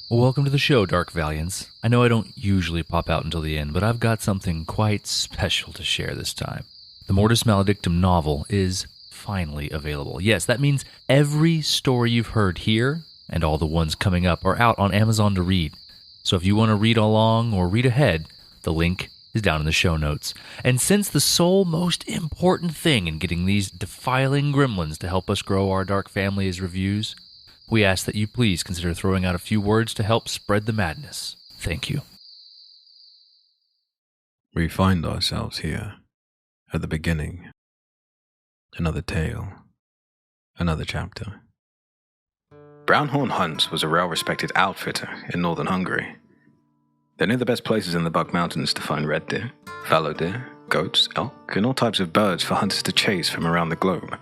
Welcome to the show, Dark Valiants. I know I don't usually pop out until the end, but I've got something quite special to share this time. The Mortis Maledictum novel is finally available. Yes, that means every story you've heard here and all the ones coming up are out on Amazon to read. So if you want to read along or read ahead, the link is down in the show notes. And since the sole most important thing in getting these defiling gremlins to help us grow our dark family is reviews, we ask that you please consider throwing out a few words to help spread the madness. Thank you. We find ourselves here, at the beginning. Another tale, another chapter. Brownhorn Hunts was a well-respected outfitter in northern Hungary. They knew the best places in the Bükk Mountains to find red deer, fallow deer, goats, elk, and all types of birds for hunters to chase from around the globe.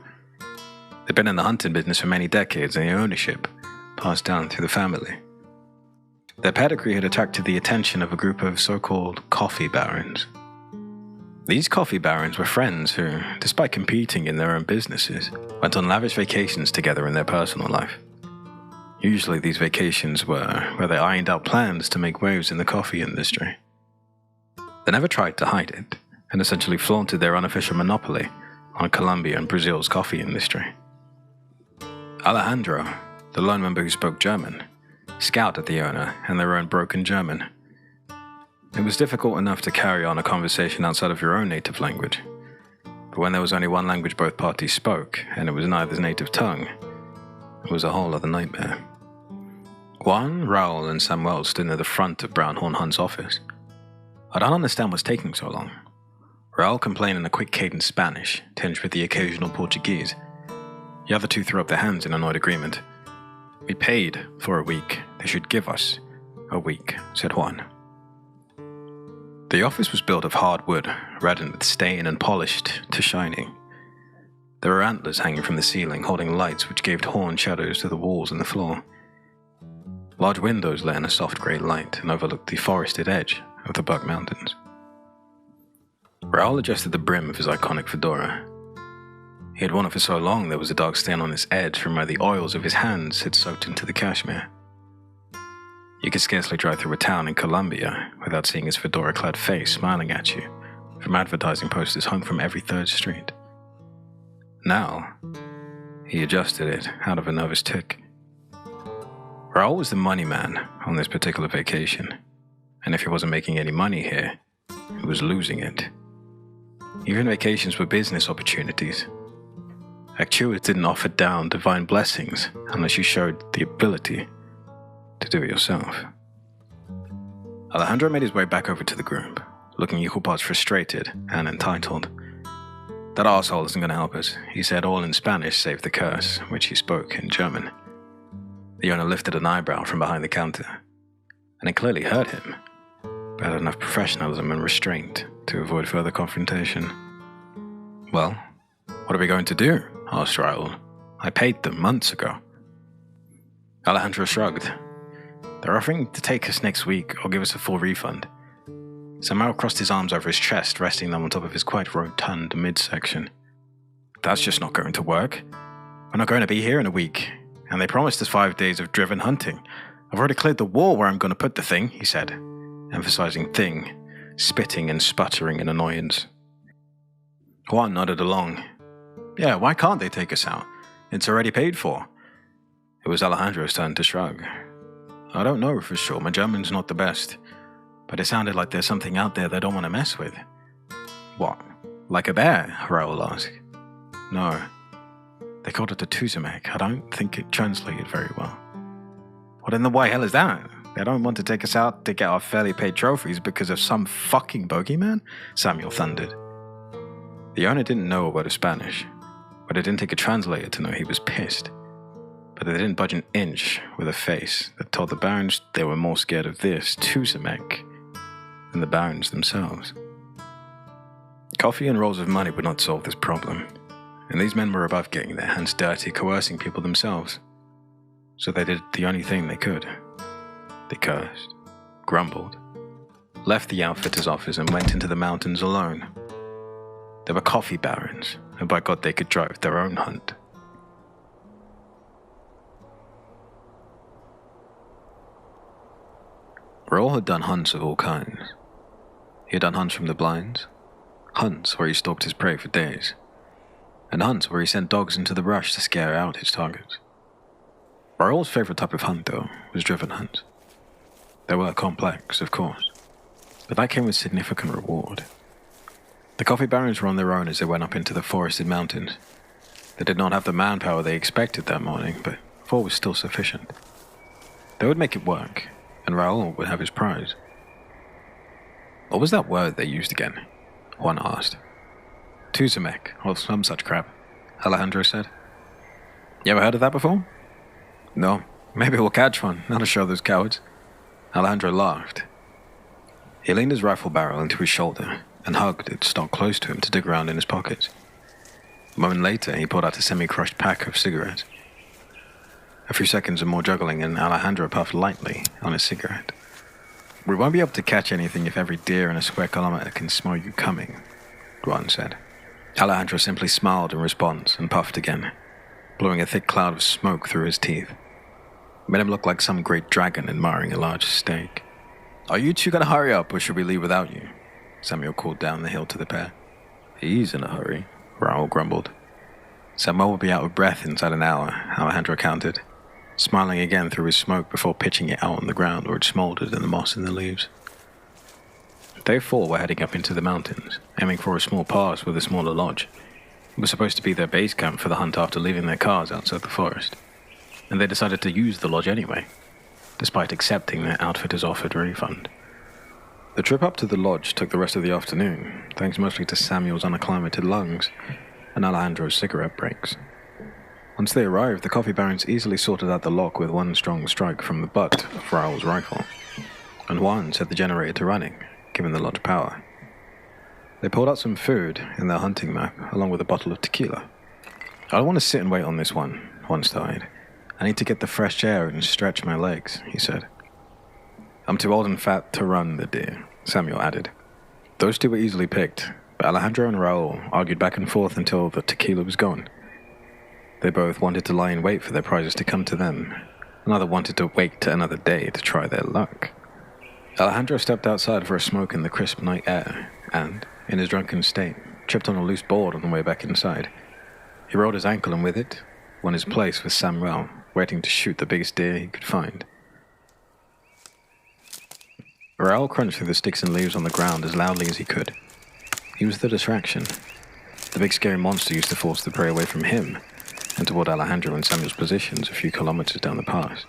They'd been in the hunting business for many decades, and the ownership passed down through the family. Their pedigree had attracted the attention of a group of so-called coffee barons. These coffee barons were friends who, despite competing in their own businesses, went on lavish vacations together in their personal life. Usually these vacations were where they ironed out plans to make waves in the coffee industry. They never tried to hide it, and essentially flaunted their unofficial monopoly on Colombia and Brazil's coffee industry. Alejandro, the lone member who spoke German, scowled at the owner and their own broken German. It was difficult enough to carry on a conversation outside of your own native language, but when there was only one language both parties spoke, and it was neither's native tongue, it was a whole other nightmare. Juan, Raul, and Samuel stood near the front of Brownhorn Hunt's office. I don't understand what's taking so long. Raul complained in a quick cadence Spanish, tinged with the occasional Portuguese. The other two threw up their hands in annoyed agreement. We paid for a week. They should give us a week, said Juan. The office was built of hard wood, reddened with stain and polished to shining. There were antlers hanging from the ceiling, holding lights which gave horn shadows to the walls and the floor. Large windows lay in a soft grey light and overlooked the forested edge of the Bükk Mountains. Raoul adjusted the brim of his iconic fedora. He had worn it for so long there was a dark stain on its edge from where the oils of his hands had soaked into the cashmere. You could scarcely drive through a town in Colombia without seeing his fedora-clad face smiling at you from advertising posters hung from every third street. Now, he adjusted it out of a nervous tic. Raoul was the money man on this particular vacation, and if he wasn't making any money here, he was losing it. Even vacations were business opportunities. Actuals didn't offer down divine blessings unless you showed the ability to do it yourself. Alejandro made his way back over to the group, looking equal parts frustrated and entitled. That arsehole isn't going to help us, he said, all in Spanish save the curse, which he spoke in German. The owner lifted an eyebrow from behind the counter, and it clearly hurt him, but had enough professionalism and restraint to avoid further confrontation. Well, what are we going to do? Asked Raoul. I paid them months ago. Alejandro shrugged. They're offering to take us next week or give us a full refund. Samuel crossed his arms over his chest, resting them on top of his quite rotund midsection. That's just not going to work. We're not going to be here in a week, and they promised us 5 days of driven hunting. I've already cleared the wall where I'm going to put the thing, he said, emphasizing thing, spitting and sputtering in annoyance. Juan nodded along. Yeah, why can't they take us out? It's already paid for. It was Alejandro's turn to shrug. I don't know for sure, my German's not the best, but it sounded like there's something out there they don't want to mess with. What, like a bear? Raoul asked. No, they called it a Tuzsemek. I don't think it translated very well. What in the way hell is that? They don't want to take us out to get our fairly paid trophies because of some fucking bogeyman? Samuel thundered. The owner didn't know a word of Spanish, but it didn't take a translator to know he was pissed. But they didn't budge an inch with a face that told the barons they were more scared of this Tuzsemek than the barons themselves. Coffee and rolls of money would not solve this problem, and these men were above getting their hands dirty coercing people themselves. So they did the only thing they could. They cursed, grumbled, left the outfitter's office and went into the mountains alone. They were coffee barons, and by God they could drive their own hunt. Raoul had done hunts of all kinds. He had done hunts from the blinds, hunts where he stalked his prey for days, and hunts where he sent dogs into the brush to scare out his targets. Raoul's favorite type of hunt, though, was driven hunts. They were complex, of course, but that came with significant reward. The coffee barons were on their own as they went up into the forested mountains. They did not have the manpower they expected that morning, but 4 was still sufficient. They would make it work, and Raoul would have his prize. What was that word they used again? Juan asked. Tuzsemek, or some such crap, Alejandro said. You ever heard of that before? No, maybe we'll catch one, not to show those cowards. Alejandro laughed. He leaned his rifle barrel into his shoulder and hugged its stock close to him to dig around in his pockets. A moment later, he pulled out a semi-crushed pack of cigarettes. A few seconds of more juggling, and Alejandro puffed lightly on his cigarette. We won't be able to catch anything if every deer in a square kilometer can smell you coming, Juan said. Alejandro simply smiled in response and puffed again, blowing a thick cloud of smoke through his teeth. It made him look like some great dragon admiring a large steak. Are you two gonna hurry up, or should we leave without you? Samuel called down the hill to the pair. He's in a hurry, Raoul grumbled. Samuel will be out of breath inside an hour, Alejandro counted, smiling again through his smoke before pitching it out on the ground where it smoldered in the moss and the leaves. They 4 were heading up into the mountains, aiming for a small pass with a smaller lodge. It was supposed to be their base camp for the hunt after leaving their cars outside the forest, and they decided to use the lodge anyway, despite accepting their outfitter's offered refund. The trip up to the lodge took the rest of the afternoon, thanks mostly to Samuel's unacclimated lungs and Alejandro's cigarette breaks. Once they arrived, the coffee barons easily sorted out the lock with one strong strike from the butt of Raoul's rifle, and Juan set the generator to running, giving the lodge power. They pulled out some food in their hunting map, along with a bottle of tequila. I don't want to sit and wait on this one, Juan sighed. I need to get the fresh air and stretch my legs, he said. I'm too old and fat to run the deer, Samuel added. Those 2 were easily picked, but Alejandro and Raoul argued back and forth until the tequila was gone. They both wanted to lie in wait for their prizes to come to them. Another wanted to wait another day to try their luck. Alejandro stepped outside for a smoke in the crisp night air, and, in his drunken state, tripped on a loose board on the way back inside. He rolled his ankle, and with it, won his place with Samuel, waiting to shoot the biggest deer he could find. Raoul crunched through the sticks and leaves on the ground as loudly as he could. He was the distraction. The big scary monster used to force the prey away from him and toward Alejandro and Samuel's positions a few kilometers down the pass.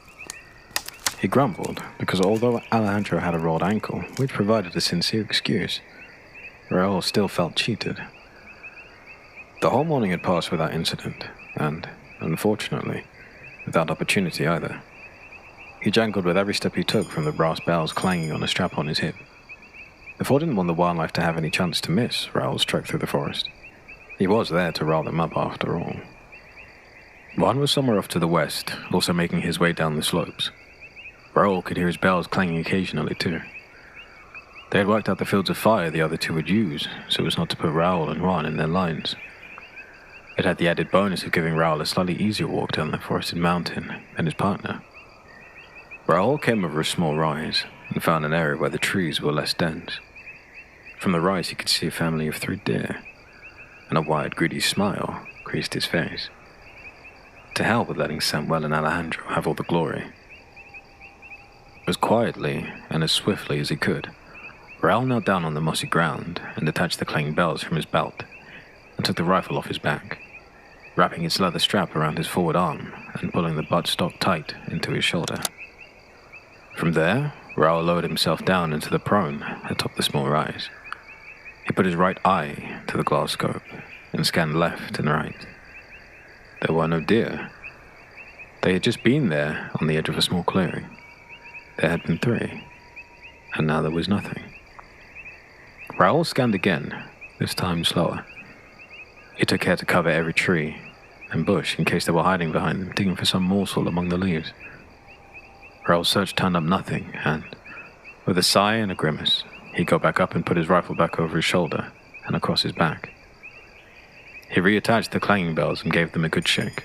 He grumbled because although Alejandro had a rolled ankle, which provided a sincere excuse, Raoul still felt cheated. The whole morning had passed without incident, and, unfortunately, without opportunity either. He jangled with every step he took from the brass bells clanging on a strap on his hip. The 4 didn't want the wildlife to have any chance to miss Raoul's trek through the forest. He was there to rile them up after all. Juan was somewhere off to the west, also making his way down the slopes. Raoul could hear his bells clanging occasionally too. They had worked out the fields of fire the other 2 would use, so as not to put Raoul and Juan in their lines. It had the added bonus of giving Raoul a slightly easier walk down the forested mountain than his partner. Raoul came over a small rise and found an area where the trees were less dense. From the rise he could see a family of 3 deer, and a wide, greedy smile creased his face. To hell with letting Samuel and Alejandro have all the glory. As quietly and as swiftly as he could, Raoul knelt down on the mossy ground and detached the clanging bells from his belt and took the rifle off his back, wrapping its leather strap around his forward arm and pulling the buttstock tight into his shoulder. From there, Raoul lowered himself down into the prone atop the small rise. He put his right eye to the glass scope and scanned left and right. There were no deer. They had just been there on the edge of a small clearing. There had been 3, and now there was nothing. Raoul scanned again, this time slower. He took care to cover every tree and bush in case they were hiding behind them, digging for some morsel among the leaves. Raoul's search turned up nothing, and, with a sigh and a grimace, he got back up and put his rifle back over his shoulder and across his back. He reattached the clanging bells and gave them a good shake.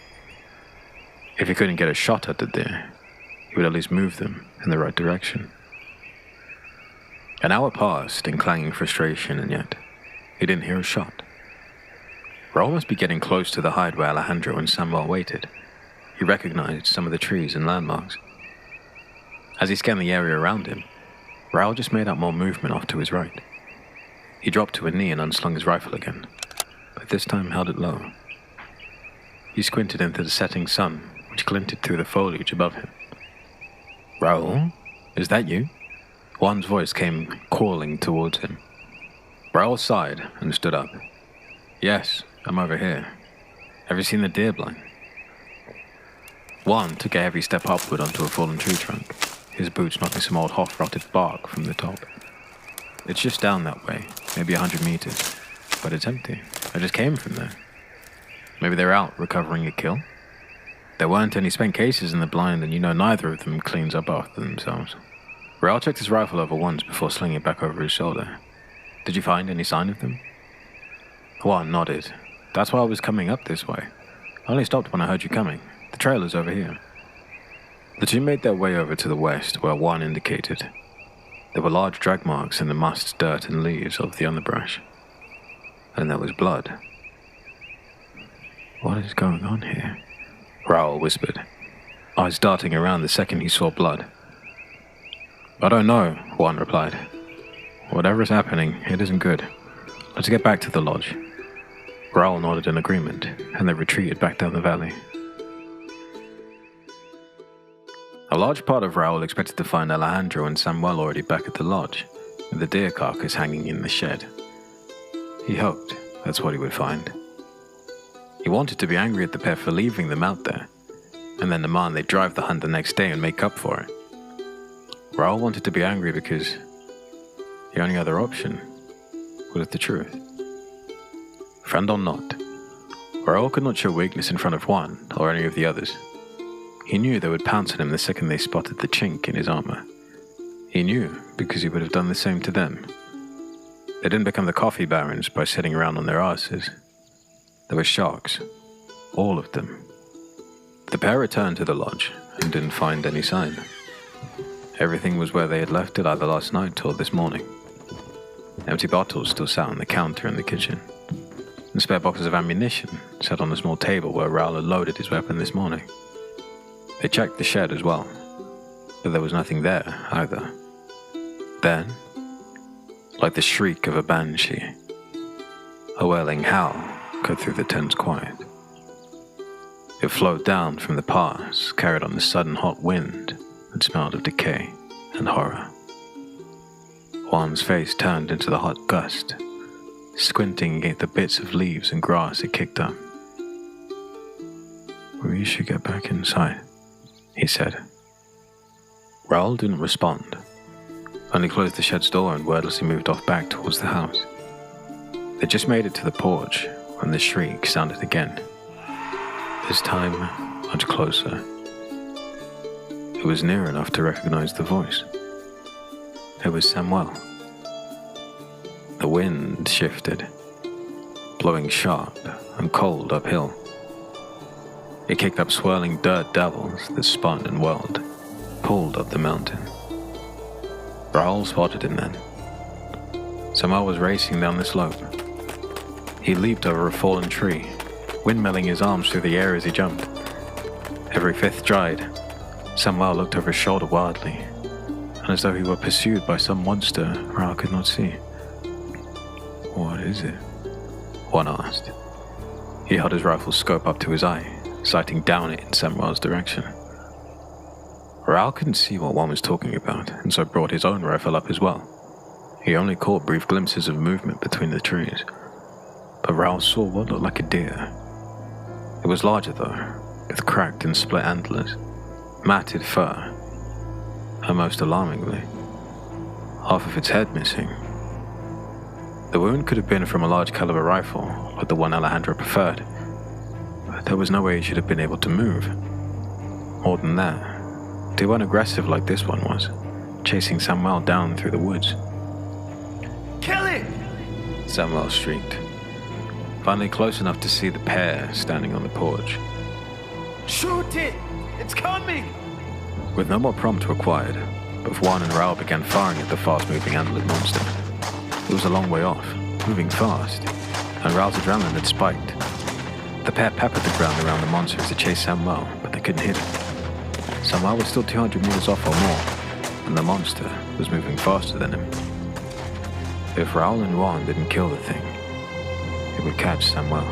If he couldn't get a shot at the deer, he would at least move them in the right direction. An hour passed in clanging frustration, and yet he didn't hear a shot. Raoul must be getting close to the hide where Alejandro and Samuel waited. He recognized some of the trees and landmarks. As he scanned the area around him, Raoul just made out more movement off to his right. He dropped to a knee and unslung his rifle again, but this time held it low. He squinted into the setting sun, which glinted through the foliage above him. "Raoul, is that you?" Juan's voice came calling towards him. Raoul sighed and stood up. "Yes, I'm over here. Have you seen the deer blind?" Juan took a heavy step upward onto a fallen tree trunk, his boots knocking some old half-rotted bark from the top. "It's just down that way, maybe 100 meters, but it's empty. I just came from there." "Maybe they're out recovering a kill?" "There weren't any spent cases in the blind, and neither of them cleans up after themselves." Raoul checked his rifle over once before slinging it back over his shoulder. "Did you find any sign of them?" Juan nodded. "That's why I was coming up this way. I only stopped when I heard you coming. The trail is over here." The two made their way over to the west, where Juan indicated. There were large drag marks in the moss, dirt, and leaves of the underbrush. And there was blood. "What is going on here?" Raoul whispered, eyes darting around the second he saw blood. "I don't know," Juan replied. "Whatever is happening, it isn't good. Let's get back to the lodge." Raoul nodded in agreement, and they retreated back down the valley. A large part of Raoul expected to find Alejandro and Samuel already back at the lodge, with the deer carcass hanging in the shed. He hoped that's what he would find. He wanted to be angry at the pair for leaving them out there, and then demand they drive the hunt the next day and make up for it. Raoul wanted to be angry because the only other option was the truth. Friend or not, Raoul could not show weakness in front of Juan or any of the others. He knew they would pounce on him the second they spotted the chink in his armor. He knew because he would have done the same to them. They didn't become the coffee barons by sitting around on their asses. They were sharks, all of them. The pair returned to the lodge and didn't find any sign. Everything was where they had left it either last night or this morning. Empty bottles still sat on the counter in the kitchen. And spare boxes of ammunition sat on a small table where Raoul had loaded his weapon this morning. They checked the shed as well, but there was nothing there either. Then, like the shriek of a banshee, a wailing howl cut through the tense quiet. It flowed down from the pass, carried on the sudden hot wind that smelled of decay and horror. Juan's face turned into the hot gust, squinting at the bits of leaves and grass it kicked up. "We should get back inside," he said. Raoul didn't respond, only closed the shed's door and wordlessly moved off back towards the house. They just made it to the porch when the shriek sounded again, this time much closer. It was near enough to recognize the voice. It was Samuel. The wind shifted, blowing sharp and cold uphill. It kicked up swirling dirt devils that spun and whirled, pulled up the mountain. Raoul spotted him then. Samuel was racing down the slope. He leaped over a fallen tree, windmilling his arms through the air as he jumped. Every fifth stride, Samuel looked over his shoulder wildly, and as though he were pursued by some monster Raoul could not see. "What is it?" Juan asked. He held his rifle scope up to his eye, sighting down it in Samuel's direction. Raoul couldn't see what Juan was talking about, and so brought his own rifle up as well. He only caught brief glimpses of movement between the trees, but Raoul saw what looked like a deer. It was larger though, with cracked and split antlers, matted fur, and most alarmingly, half of its head missing. The wound could have been from a large caliber rifle, like the one Alejandro preferred, but there was no way he should have been able to move. More than that, they weren't aggressive like this one was, chasing Samuel down through the woods. "Kill it!" Samuel shrieked, finally close enough to see the pair standing on the porch. "Shoot it! It's coming!" With no more prompt required, both Juan and Raoul began firing at the fast-moving antlered monster. It was a long way off, moving fast, and Raoul's adrenaline had spiked. The pair peppered the ground around the monster as they chased Samuel, but they couldn't hit him. Samuel was still 200 meters off or more, and the monster was moving faster than him. If Raoul and Juan didn't kill the thing, it would catch Samuel.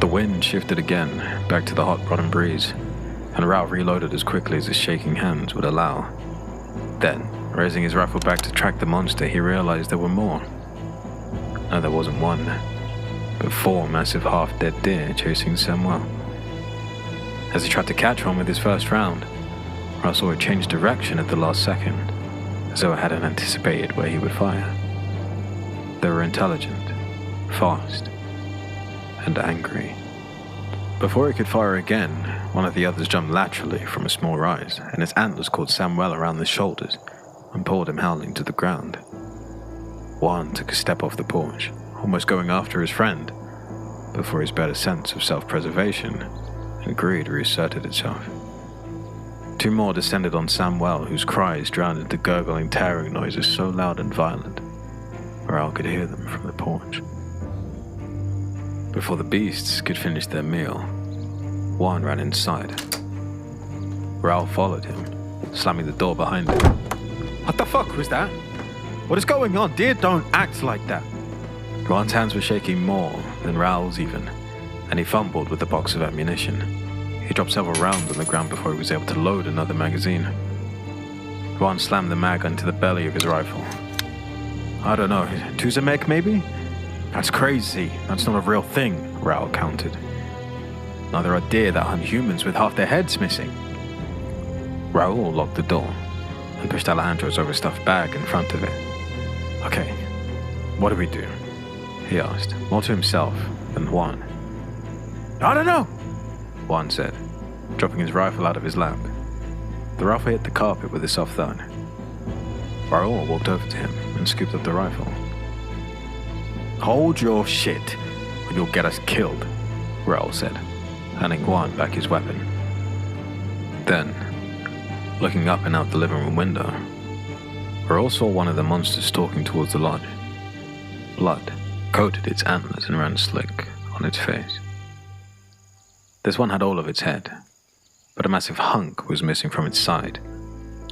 The wind shifted again, back to the hot autumn breeze, and Raoul reloaded as quickly as his shaking hands would allow. Then, raising his rifle back to track the monster, he realized there were more. No, there wasn't one, but 4 massive half-dead deer chasing Samuel. As he tried to catch one with his first round, Raoul saw it change direction at the last second, as though it hadn't anticipated where he would fire. They were intelligent, fast, and angry. Before he could fire again, one of the others jumped laterally from a small rise, and its antlers caught Samuel around the shoulders and pulled him howling to the ground. Juan took a step off the porch, almost going after his friend, before his better sense of self-preservation and greed reasserted itself. 2 more descended on Samuel, whose cries drowned into gurgling, tearing noises so loud and violent, Raoul could hear them from the porch. Before the beasts could finish their meal, Juan ran inside. Raoul followed him, slamming the door behind him. What the fuck was that? What is going on? Dear, don't act like that. Juan's hands were shaking more than Raoul's even, and he fumbled with the box of ammunition. He dropped several rounds on the ground before he was able to load another magazine. Juan slammed the mag into the belly of his rifle. I don't know, Tuzsemek maybe? That's crazy. That's not a real thing, Raoul countered. Neither are deer that hunt humans with half their heads missing. Raoul locked the door and pushed Alejandro's overstuffed bag in front of it. Okay, what do we do? He asked, more to himself than Juan. I don't know, Juan said, dropping his rifle out of his lap. The rifle hit the carpet with a soft thud. Raoul walked over to him and scooped up the rifle. Hold your shit, or you'll get us killed, Raoul said, handing Juan back his weapon. Then, looking up and out the living room window, Raoul saw one of the monsters stalking towards the lodge. Blood coated its antlers and ran slick on its face. This one had all of its head, but a massive hunk was missing from its side,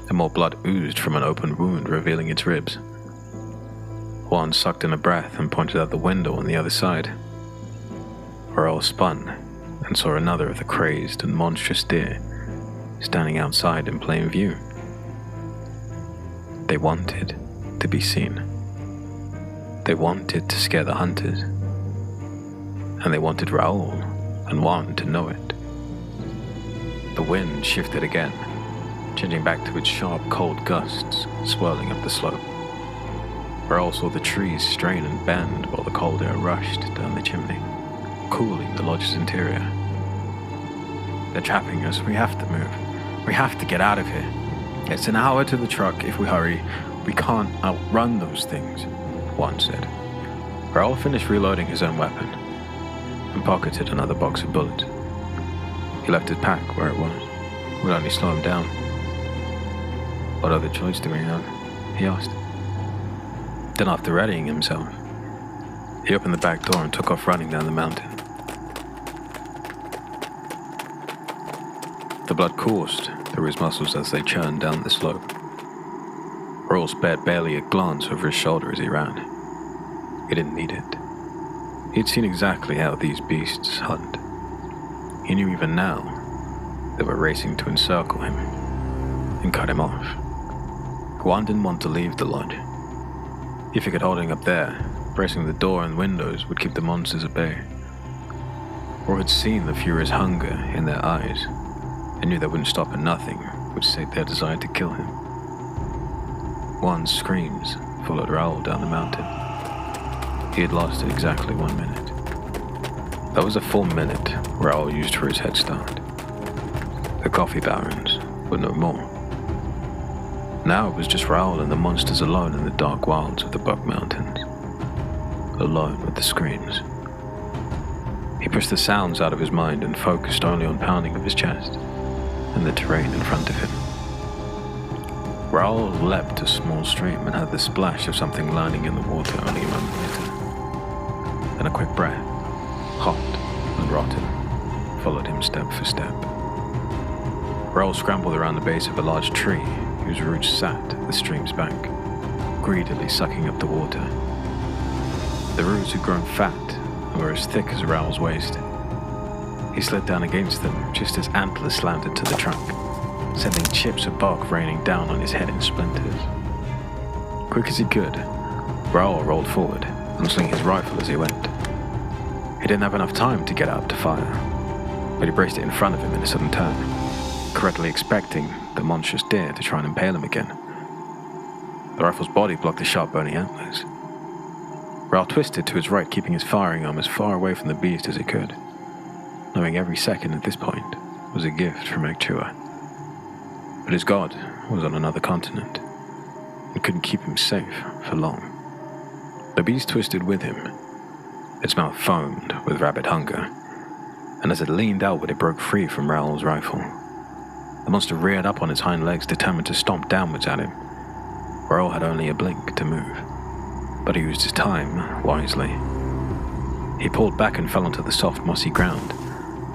and more blood oozed from an open wound revealing its ribs. Juan sucked in a breath and pointed out the window on the other side. Raoul spun and saw another of the crazed and monstrous deer standing outside in plain view. They wanted to be seen. They wanted to scare the hunters. And they wanted Raoul and Juan to know it. The wind shifted again, changing back to its sharp, cold gusts swirling up the slope. Raoul saw the trees strain and bend while the cold air rushed down the chimney, cooling the lodge's interior. They're trapping us. We have to move. We have to get out of here. It's an hour to the truck. If we hurry, we can't outrun those things, Juan said. Raoul finished reloading his own weapon and pocketed another box of bullets. He left his pack where it was. It would only slow him down. What other choice do we have? He asked. Then, after readying himself, he opened the back door and took off running down the mountain. The blood coursed through his muscles as they churned down the slope. Raoul spared barely a glance over his shoulder as he ran. He didn't need it. He'd seen exactly how these beasts hunt. He knew even now they were racing to encircle him and cut him off. Juan didn't want to leave the lodge. He figured holding up there, bracing the door and windows would keep the monsters at bay. Or had seen the furious hunger in their eyes and knew they wouldn't stop at nothing would sate their desire to kill him. Juan's screams followed Raoul down the mountain. He had lasted exactly 1 minute. That was a full minute Raoul used for his head start. The coffee barons were no more. Now it was just Raoul and the monsters alone in the dark wilds of the Bükk Mountains. Alone with the screams. He pushed the sounds out of his mind and focused only on pounding of his chest and the terrain in front of him. Raoul leapt a small stream and heard the splash of something landing in the water only a moment later. Then a quick breath, hot and rotten, followed him step for step. Raoul scrambled around the base of a large tree whose roots sat at the stream's bank, greedily sucking up the water. The roots had grown fat and were as thick as Raoul's waist. He slid down against them just as antlers slanted to the trunk, sending chips of bark raining down on his head in splinters. Quick as he could, Raoul rolled forward, unslinging his rifle as he went. He didn't have enough time to get out to fire, but he braced it in front of him in a sudden turn, correctly expecting the monstrous deer to try and impale him again. The rifle's body blocked the sharp bony antlers. Raoul twisted to his right, keeping his firing arm as far away from the beast as he could, knowing every second at this point was a gift from Ekchua. But his god was on another continent and couldn't keep him safe for long. The beast twisted with him. Its mouth foamed with rabid hunger, and as it leaned outward, it broke free from Raoul's rifle. The monster reared up on its hind legs, determined to stomp downwards at him. Raoul had only a blink to move, but he used his time wisely. He pulled back and fell onto the soft, mossy ground,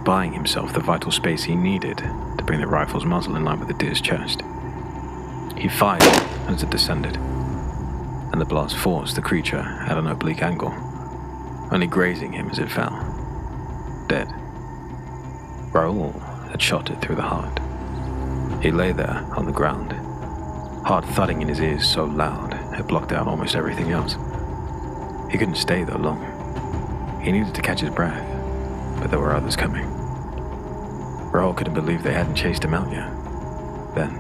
buying himself the vital space he needed to bring the rifle's muzzle in line with the deer's chest. He fired as it descended, and the blast forced the creature at an oblique angle, only grazing him as it fell, dead. Raoul had shot it through the heart. He lay there on the ground, heart thudding in his ears so loud it blocked out almost everything else. He couldn't stay there long. He needed to catch his breath, but there were others coming. Raoul couldn't believe they hadn't chased him out yet. Then,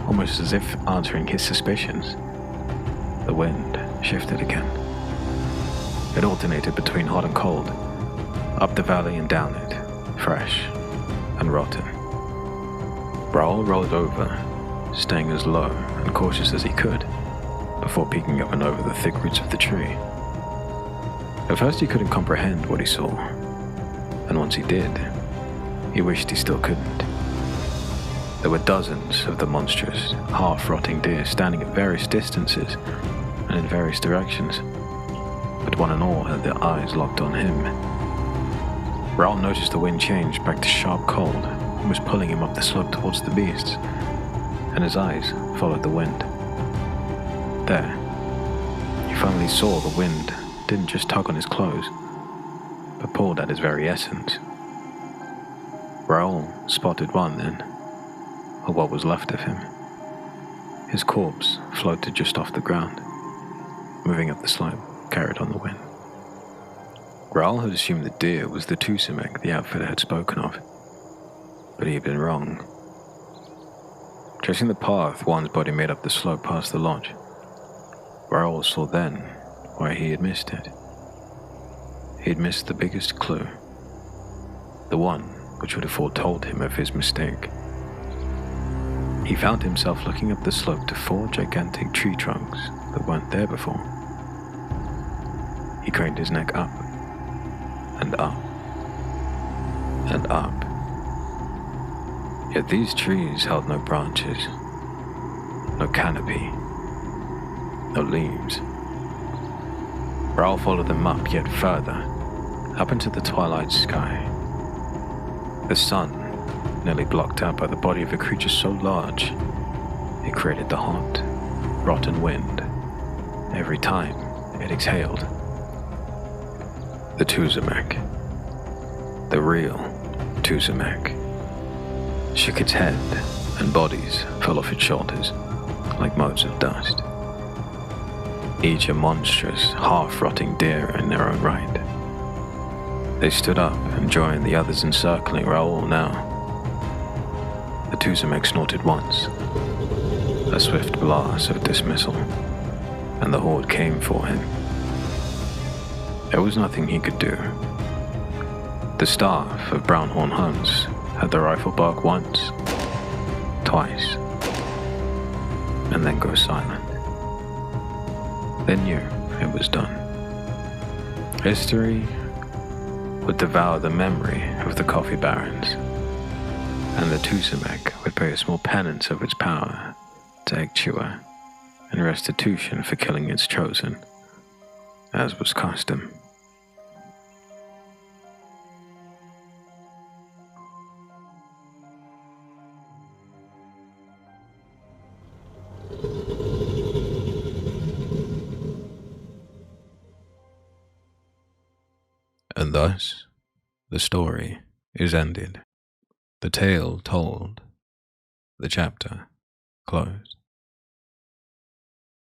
almost as if answering his suspicions, the wind shifted again. It alternated between hot and cold, up the valley and down it, fresh and rotten. Raoul rolled over, staying as low and cautious as he could, before peeking up and over the thick roots of the tree. At first he couldn't comprehend what he saw, and once he did, he wished he still couldn't. There were dozens of the monstrous, half-rotting deer standing at various distances and in various directions, but one and all had their eyes locked on him. Raoul noticed the wind changed back to sharp cold and was pulling him up the slope towards the beasts, and his eyes followed the wind. There, he finally saw the wind didn't just tug on his clothes, but pulled at his very essence. Raoul spotted one then, or what was left of him. His corpse floated just off the ground, moving up the slope, carried on the wind. Raoul had assumed the deer was the Tuzsemek the outfitter had spoken of, but he had been wrong. Tracing the path one's body made up the slope past the lodge, Raoul saw then why he had missed it. He had missed the biggest clue, the one which would have foretold him of his mistake. He found himself looking up the slope to 4 gigantic tree trunks that weren't there before. He craned his neck up, and up, and up. Yet these trees held no branches, no canopy, no leaves. Raoul followed them up yet further, up into the twilight sky. The sun, nearly blocked out by the body of a creature so large, it created the hot, rotten wind every time it exhaled. The Tuzsemek, the real Tuzsemek, shook its head and bodies fell off its shoulders like motes of dust, each a monstrous, half-rotting deer in their own right. They stood up and joined the others encircling Raoul now. The Tuzsemek snorted once, a swift blast of dismissal, and the horde came for him. There was nothing he could do. The staff of Brownhorn Huns had the rifle bark once, twice, and then go silent. They knew it was done. History would devour the memory of the coffee barons, and the Tuzsemek would pay a small penance of its power to Ekchua and restitution for killing its chosen, as was custom. And thus, the story is ended. The tale told, the chapter closed.